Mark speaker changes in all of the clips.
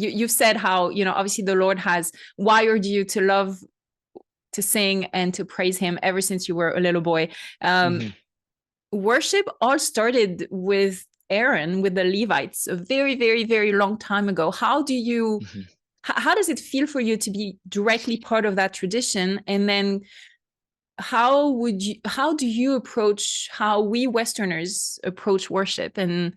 Speaker 1: you've said how, obviously the Lord has wired you to love to sing and to praise him ever since you were a little boy. Worship all started with Aaron, with the Levites, a very, very, very long time ago. How does it feel for you to be directly part of that tradition? And then how do you approach how we Westerners approach worship? And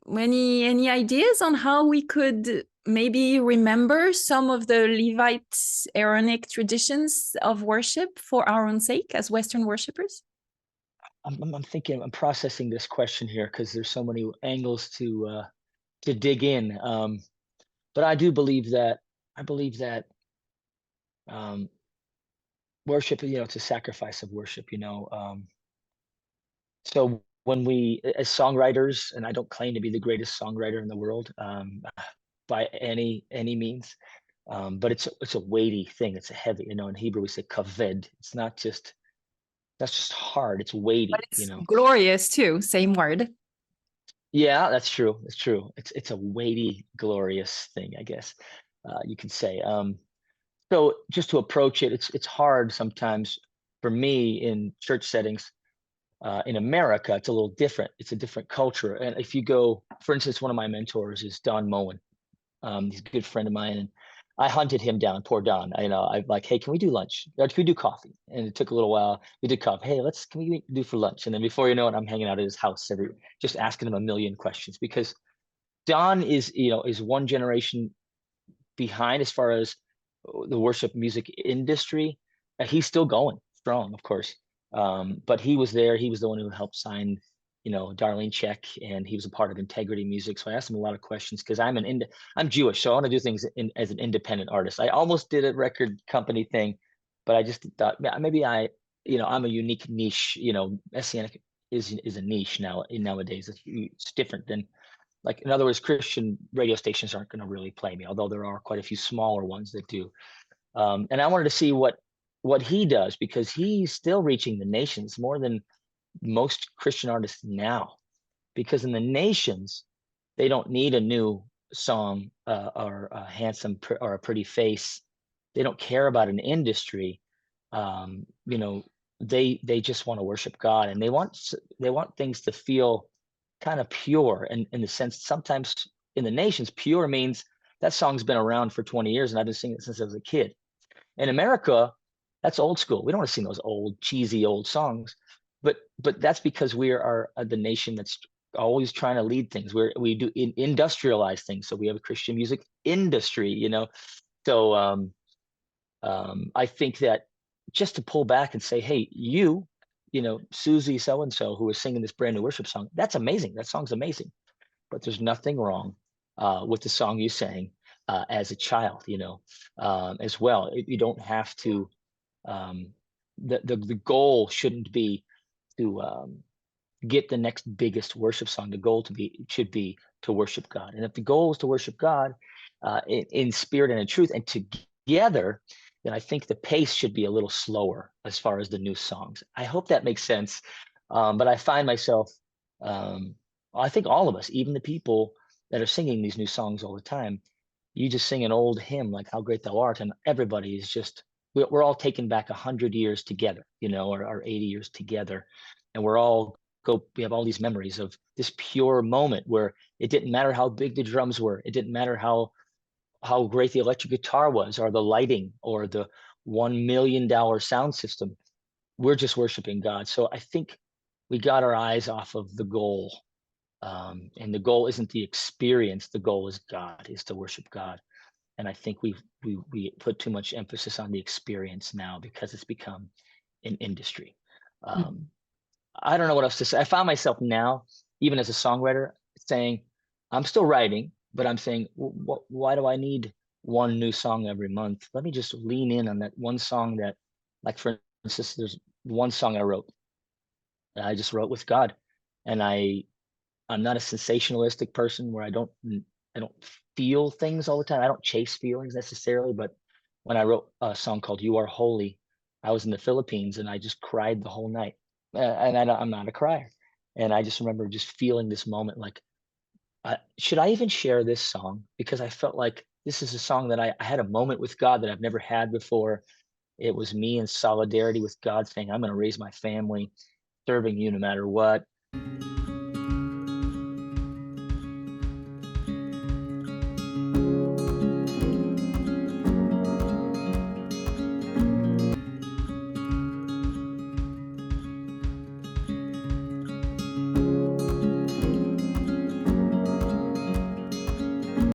Speaker 1: any ideas on how we could maybe remember some of the Levite Aaronic traditions of worship for our own sake as Western worshipers?
Speaker 2: I'm thinking, I'm processing this question here because there's so many angles to dig in. But I do believe that um, worship, it's a sacrifice of worship. So when we, as songwriters, and I don't claim to be the greatest songwriter in the world by any means, but it's a weighty thing. It's a heavy. In Hebrew we say kaved. It's not just that's just hard. It's
Speaker 1: But
Speaker 2: weighty.
Speaker 1: it's glorious too, same word.
Speaker 2: Yeah, that's true. It's true. It's a weighty, glorious thing, I guess you could say. So just to approach it, it's hard sometimes for me in church settings. In America, it's a little different. It's a different culture. And if you go, for instance, one of my mentors is Don Moen. He's a good friend of mine, and I hunted him down. Poor Don. I'm like, hey, can we do lunch? Or can we do coffee? And it took a little while. We did coffee. Hey, can we do for lunch? And then before you know it, I'm hanging out at his house just asking him a million questions because Don is one generation behind as far as the worship music industry. He's still going strong, of course. But he was there. He was the one who helped sign, Darlene Check, and he was a part of Integrity Music. So I asked him a lot of questions because I'm Jewish, so I want to do things as an independent artist. I almost did a record company thing, but I just thought maybe I'm a unique niche. Messianic is a niche nowadays. It's different than, like, in other words, Christian radio stations aren't going to really play me, although there are quite a few smaller ones that do. And I wanted to see what he does because he's still reaching the nations more than most Christian artists now. Because in the nations, they don't need a new song or a handsome or a pretty face. They don't care about an industry. Um, you know, they just want to worship God, and they want things to feel kind of pure. And in the sense, sometimes in the nations, pure means that song's been around for 20 years, and I've been singing it since I was a kid. In America, that's old school. We don't want to sing those old, cheesy old songs. But that's because we are the nation that's always trying to lead things. We do industrialize things. So we have a Christian music industry. So I think that just to pull back and say, hey, Susie so and so who is singing this brand new worship song, that's amazing. That song's amazing. But there's nothing wrong with the song you sang as a child, as well. You don't have to. The goal shouldn't be to get the next biggest worship song. The goal should be to worship God. And if the goal is to worship God in spirit and in truth and together, then I think the pace should be a little slower as far as the new songs. I hope that makes sense. But I find myself, I think all of us, even the people that are singing these new songs all the time, you just sing an old hymn like "How Great Thou Art," and everybody is just we're all taken back 100 years together, or 80 years together, and we have all these memories of this pure moment where it didn't matter how big the drums were, it didn't matter how great the electric guitar was, or the lighting, or the $1 million sound system. We're just worshiping God. So I think we got our eyes off of the goal. And the goal isn't the experience. The goal is God, is to worship God. And I think we put too much emphasis on the experience now because it's become an industry. I don't know what else to say. I found myself now, even as a songwriter, saying, I'm still writing, but I'm saying, why do I need one new song every month? Let me just lean in on that one song that, like, for instance, there's one song I wrote that I just wrote with God. And I'm not a sensationalistic person where I don't feel things all the time. I don't chase feelings necessarily, but when I wrote a song called "You Are Holy," I was in the Philippines and I just cried the whole night. And I'm not a crier, and I just remember just feeling this moment like Should I even share this song? Because I felt like this is a song that I had a moment with God that I've never had before. It was me in solidarity with God saying, I'm going to raise my family serving you no matter what.